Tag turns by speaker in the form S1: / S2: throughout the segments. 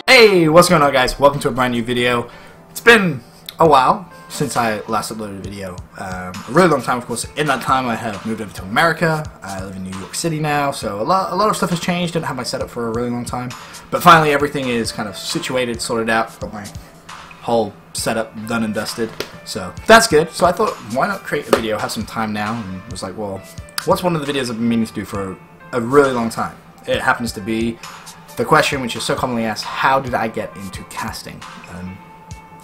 S1: Hey, what's going on, guys? Welcome to a brand new video. It's been a while since I last uploaded a video. A really long time, of course. In that time, I have moved over to America. I live in New York City now, so a lot of stuff has changed. Didn't have my setup for a really long time, but finally everything is kind of situated, sorted out. Got my whole setup done and dusted, so that's good. So I thought, why not create a video? Have some time now, and was like, well, what's one of the videos I've been meaning to do for a really long time? It happens to be the question which is so commonly asked: how did I get into casting?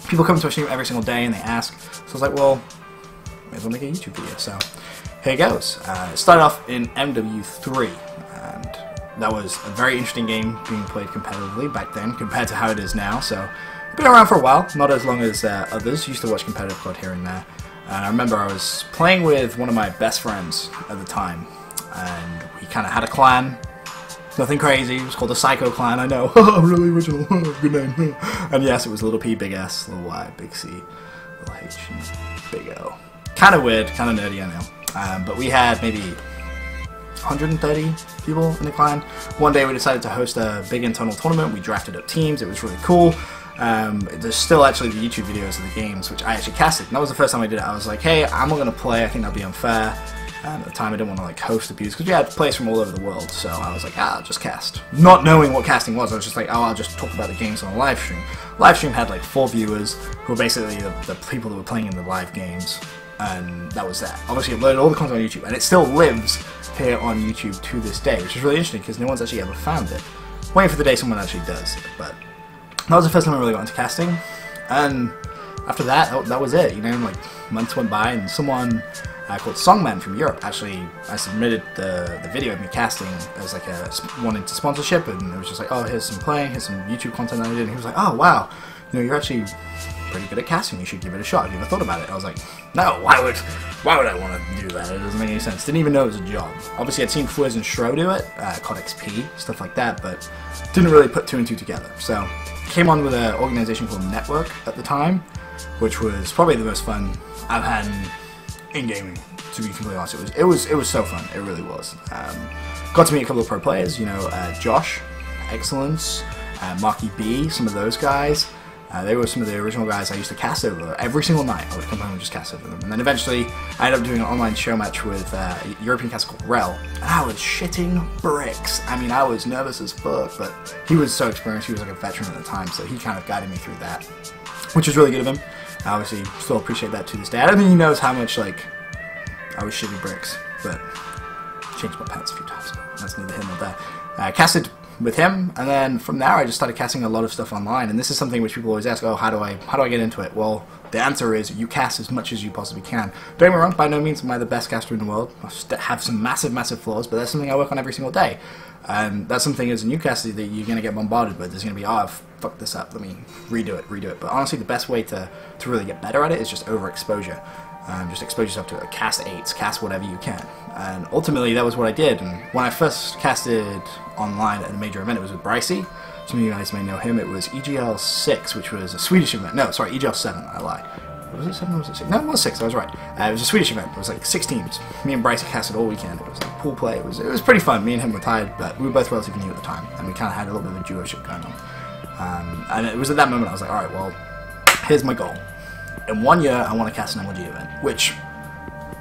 S1: People come to my stream every single day and they ask, so I was like, well, may as well make a YouTube video. So here it goes. It started off in MW3, and that was a very interesting game being played competitively back then compared to how it is now. So been around for a while, not as long as others. Used to watch competitive CoD here and there. And I remember I was playing with one of my best friends at the time, and we kind of had a clan. Nothing crazy. It was called the Psycho Clan. I know. Really original. Good name. And yes, it was little P, big S, little Y, big C, little H, and big O. Kind of weird, kind of nerdy, I know. But we had maybe 130 people in the clan. One day we decided to host a big internal tournament. We drafted up teams. It was really cool. There's still actually the YouTube videos of the games, which I actually casted. And that was the first time I did it. I was like, hey, I'm not going to play. I think that'll be unfair. At the time, I didn't want to like host abuse because we had players from all over the world. So I was like, I'll just cast. Not knowing what casting was, I was just like, oh, I'll just talk about the games on a live stream. Live stream had like 4 viewers who were basically the people that were playing in the live games, and that was that. Obviously, I loaded all the content on YouTube, and it still lives here on YouTube to this day, which is really interesting because no one's actually ever found it. Waiting for the day someone actually does. But that was the first time I really got into casting, and after that, that was it. You know, like months went by, and someone called Songman from Europe. Actually, I submitted the video of me casting as like a wanting to sponsorship, and it was just like, oh, here's some playing, here's some YouTube content that I did, and he was like, oh wow, you know, you're actually pretty good at casting. You should give it a shot. Have you ever thought about it? I was like, no, why would I want to do that? It doesn't make any sense. Didn't even know it was a job. Obviously, I'd seen Fwiz and Shro do it, CoD XP, stuff like that, but didn't really put 2 and 2 together. So came on with an organization called Network at the time, which was probably the most fun I've had in gaming, to be completely honest. It was so fun. It really was. Got to meet a couple of pro players. You know, Josh, Excellence, Marky B, some of those guys. They were some of the original guys I used to cast over every single night. I would come home and just cast over them. And then eventually, I ended up doing an online show match with a European caster called Rel, and I was shitting bricks. I mean, I was nervous as fuck, but he was so experienced. He was like a veteran at the time, so he kind of guided me through that, which was really good of him. I obviously still appreciate that to this day. I don't think he knows how much, like, I was shitting bricks, but changed my pants a few times, so that's neither here nor there. I casted with him, and then from there I just started casting a lot of stuff online, and this is something which people always ask, oh, how do I get into it? Well, the answer is you cast as much as you possibly can. Don't get me wrong, by no means am I the best caster in the world. I have some massive flaws, but that's something I work on every single day. And that's something as a new caster that you're going to get bombarded with. There's going to be, oh, I've fucked this up, let me redo it. But honestly, the best way to really get better at it is just overexposure. Just expose yourself to it. Cast 8s, cast whatever you can. And ultimately, that was what I did. And when I first casted online at a major event, it was with Brycey. Some of you guys may know him. It was EGL 6, which was a Swedish event. No, sorry, EGL 7, I lied. Was it 7 or was it 6? No, it was 6, I was right. It was a Swedish event. It was like 6 teams. Me and Brycey casted all weekend. It was like pool play. It was pretty fun. Me and him were tired, but we were both relatively new at the time. And we kind of had a little bit of a duo ship going on. And it was at that moment I was like, alright, well, here's my goal. In 1 year, I want to cast an MLG event, which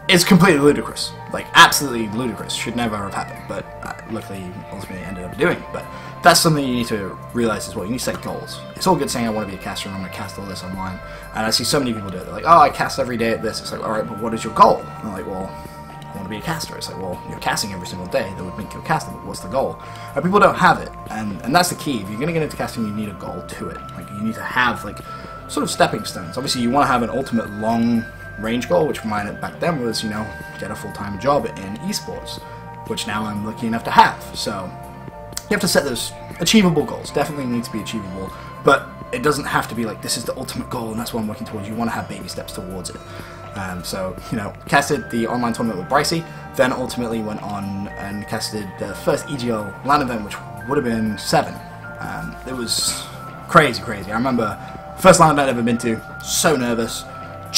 S1: is completely ludicrous. Like, absolutely ludicrous. Should never have happened, but luckily, ultimately, ended up doing. But that's something you need to realize as well. You need to set goals. It's all good saying I want to be a caster and I'm going to cast all this online. And I see so many people do it. They're like, oh, I cast every day at this. It's like, alright, but what is your goal? And I'm like, well, I want to be a caster. It's like, well, you're casting every single day. That would make you a caster, but what's the goal? And people don't have it. And that's the key. If you're going to get into casting, you need a goal to it. Like, you need to have, like, sort of stepping stones. Obviously, you want to have an ultimate long-range goal, which mine back then was, you know, get a full-time job in esports, which now I'm lucky enough to have. So you have to set those achievable goals. Definitely need to be achievable, but it doesn't have to be like, this is the ultimate goal and that's what I'm working towards. You want to have baby steps towards it. So, you know, casted the online tournament with Brycey, then ultimately went on and casted the first EGL LAN event, which would have been 7. It was crazy. I remember first LAN event I've ever been to, so nervous,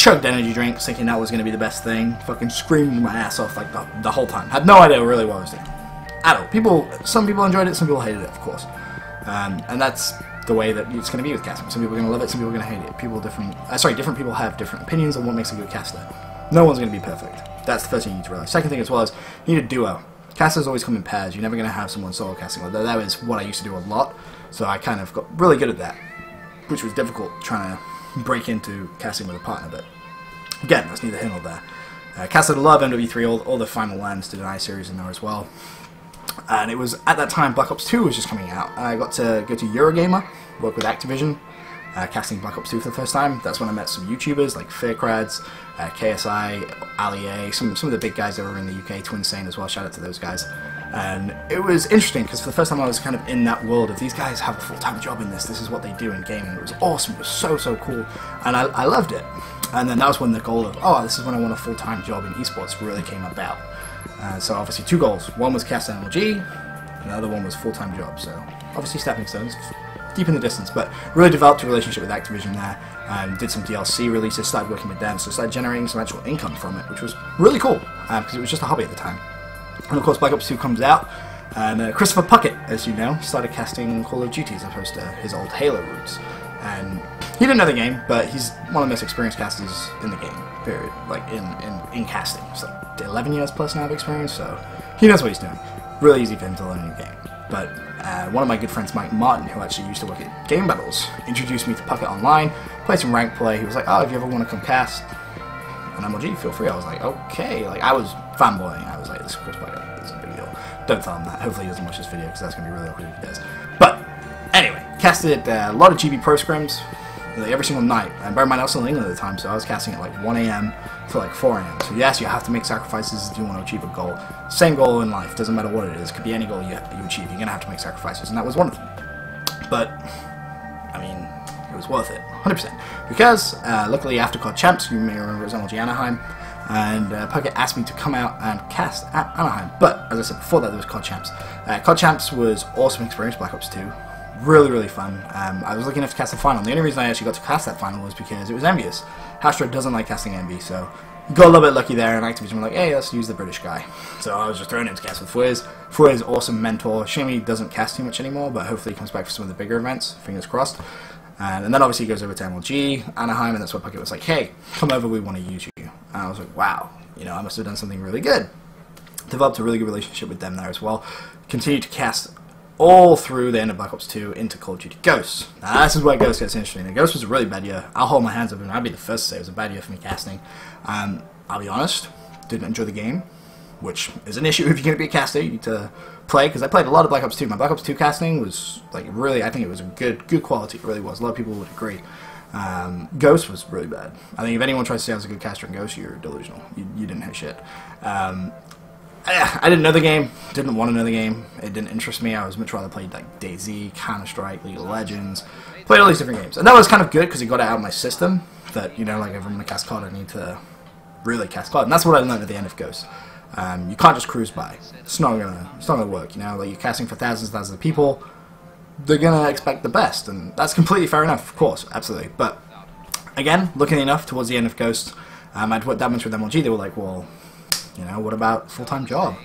S1: chugged energy drinks, thinking that was going to be the best thing. Fucking screamed my ass off like the whole time. Had no idea really what I was doing at all. Some people enjoyed it, some people hated it, of course. And that's the way that it's going to be with casting. Some people are going to love it, some people are going to hate it. Different people have different opinions on what makes a good caster. No one's going to be perfect. That's the first thing you need to realize. Second thing as well is you need a duo. Casters always come in pairs. You're never going to have someone solo casting. Although that is what I used to do a lot, so I kind of got really good at that, which was difficult trying to break into casting with a partner. But again, that's neither here nor there. Casted a lot of MW3, all the final lands did an I-series in there as well. And it was at that time Black Ops 2 was just coming out. I got to go to Eurogamer, work with Activision, casting Black Ops 2 for the first time. That's when I met some YouTubers like Faircrads, KSI, Ali A, some of the big guys that were in the UK, Twinsane as well, shout out to those guys. And it was interesting because for the first time I was kind of in that world of these guys have a full-time job in this is what they do in gaming. It was awesome, it was so cool, and I loved it. And then that was when the goal of, oh, this is when I want a full-time job in esports really came about. So obviously two goals, one was cast MLG, and the other one was full-time job, so obviously stepping stones, deep in the distance, but really developed a relationship with Activision there, and did some DLC releases, started working with them, so started generating some actual income from it, which was really cool, because it was just a hobby at the time. And of course Black Ops 2 comes out, and Christopher Puckett, as you know, started casting Call of Duty as opposed to his old Halo roots. And he didn't know the game, but he's one of the most experienced casters in the game, period, like in casting. It's like 11 years plus now of experience, so he knows what he's doing. Really easy for him to learn a new game. But one of my good friends, Mike Martin, who actually used to work at Game Battles, introduced me to Puckett online, played some rank play. He was like, oh, if you ever want to come cast an MLG, feel free. I was like, okay. Like, I was fanboying. I was like, this is Chris Puckett. This is a big deal. Don't tell him that. Hopefully he doesn't watch this video, because that's going to be really awkward if he does. But anyway, casted a lot of GB Pro scrims like, every single night. And bear in mind, I was still in England at the time, so I was casting at like 1 AM to like 4 AM. So yes, you have to make sacrifices if you want to achieve a goal. Same goal in life, doesn't matter what it is. It could be any goal you achieve. You're going to have to make sacrifices, and that was one of them. But, I mean, it was worth it, 100%. Because, luckily after CoD Champs, you may remember it was MLG Anaheim, and Puckett asked me to come out and cast at Anaheim. But, as I said before that, there was CoD Champs. CoD Champs was awesome experience, Black Ops 2. Really fun. I was lucky enough to cast the final. The only reason I actually got to cast that final was because it was envious. Hashtro doesn't like casting envy, so got a little bit lucky there, and Activision were like, hey, let's use the British guy. So I was just thrown in to cast with Fwiz. Fwiz, awesome mentor. Shame he doesn't cast too much anymore, but hopefully he comes back for some of the bigger events. Fingers crossed. And then obviously he goes over to MLG, Anaheim, and that's where Puckett was like, hey, come over, we want to use you. And I was like, wow, you know, I must have done something really good. Developed a really good relationship with them there as well. Continued to cast all through the end of Black Ops 2 into Call of Duty Ghosts. Now this is where Ghost gets interesting. And Ghost was a really bad year. I'll hold my hands up and I'll be the first to say it was a bad year for me casting. I'll be honest, didn't enjoy the game, which is an issue if you're going to be a caster. You need to play, because I played a lot of Black Ops 2. My Black Ops 2 casting was like really, I think it was a good quality. It really was. A lot of people would agree. Ghost was really bad. I think if anyone tries to say I was a good caster in Ghost, you're delusional. You didn't have shit. I didn't know the game, didn't want to know the game, it didn't interest me. I was much rather played like DayZ, Counter-Strike, League of Legends, played all these different games. And that was kind of good because it got it out of my system that, you know, like if I'm going to cast CoD, I need to really cast CoD. And that's what I learned at the end of Ghost. You can't just cruise by. It's not gonna work, you know, like you're casting for thousands of people, they're going to expect the best, and that's completely fair enough, of course, absolutely. But again, looking enough towards the end of Ghost, I'd worked that much with MLG, they were like, well, you know, what about full-time job?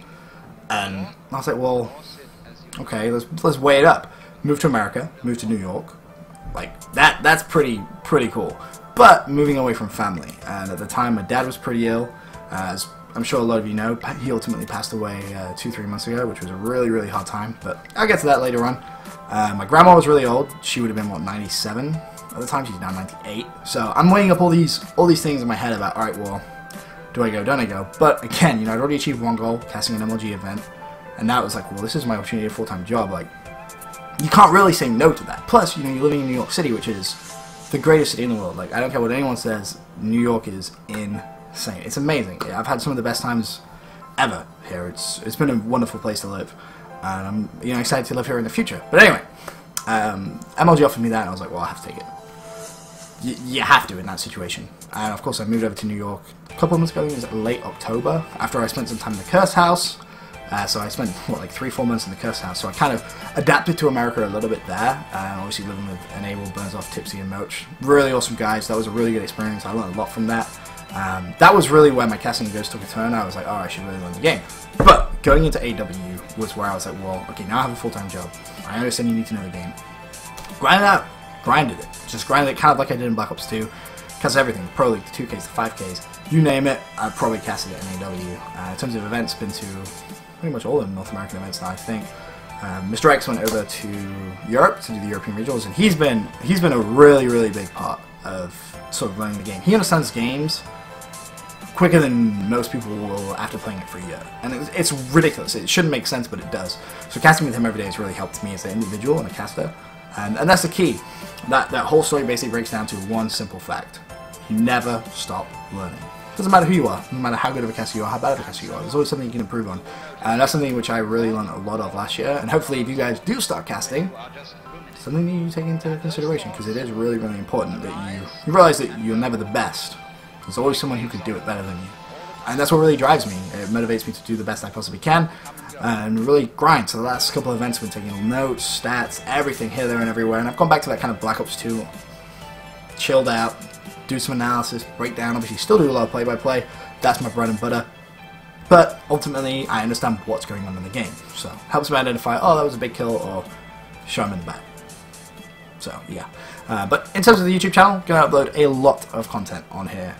S1: And I was like, well, okay, let's weigh it up. Move to America, move to New York, like that's pretty cool. But moving away from family, and at the time my dad was pretty ill, as I'm sure a lot of you know. He ultimately passed away 2-3 months ago, which was a really hard time. But I'll get to that later on. My grandma was really old. She would have been what, 97 at the time. She's now 98. So I'm weighing up all these things in my head about, all right, well, do I go, don't I go? But again, you know, I'd already achieved one goal, casting an MLG event, and now it was like, well, this is my opportunity, a full-time job. Like, you can't really say no to that. Plus, you know, you're living in New York City, which is the greatest city in the world. Like, I don't care what anyone says, New York is insane. It's amazing. Yeah, I've had some of the best times ever here. It's been a wonderful place to live, and I'm, you know, excited to live here in the future. But anyway, MLG offered me that, and I was like, well, I have to take it. You have to in that situation. And of course I moved over to New York a couple of months ago. I think it was late October, after I spent some time in the Curse House, So I spent, what, like 3-4 months in the cuss house. So I kind of adapted to America a little bit there. Obviously living with Enable, Burns Off, Tipsy, and Moach. Really awesome guys. That was a really good experience. I learned a lot from that. That was really where my casting goes took a turn. I was like, oh, I should really learn the game. But going into AW was where I was like, well, okay, now I have a full-time job. I understand you need to know the game. Grind it out. Grinded it. Just grinded it kind of like I did in Black Ops 2. Cast everything. Pro League, the 2Ks, the 5Ks. You name it, I probably casted it in AW. In terms of events, been to pretty much all of the North American events now, I think. Mr. X went over to Europe to do the European regionals, and he's been a really, really big part of sort of learning the game. He understands games quicker than most people will after playing it for a year. And it's ridiculous. It shouldn't make sense, but it does. So casting with him every day has really helped me as an individual and a caster. And that's the key. That whole story basically breaks down to one simple fact. You never stop learning. Doesn't matter who you are, no matter how good of a caster you are, how bad of a caster you are, there's always something you can improve on. And that's something which I really learned a lot of last year, and hopefully if you guys do start casting, something that you take into consideration, because it is really, really important that you realize that you're never the best. There's always someone who can do it better than you. And that's what really drives me. It motivates me to do the best I possibly can, and really grind. So the last couple of events I've been taking notes, stats, everything here, there, and everywhere, and I've gone back to that kind of Black Ops 2, chilled out, do some analysis, break down, obviously still do a lot of play-by-play, that's my bread and butter, but ultimately I understand what's going on in the game, so helps me identify, oh, that was a big kill, or show them in the back. So yeah, but in terms of the YouTube channel, going to upload a lot of content on here,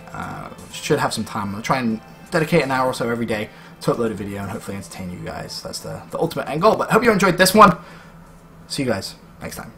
S1: should have some time. I'll try and dedicate an hour or so every day to upload a video and hopefully entertain you guys. That's the ultimate end goal, but I hope you enjoyed this one. See you guys next time.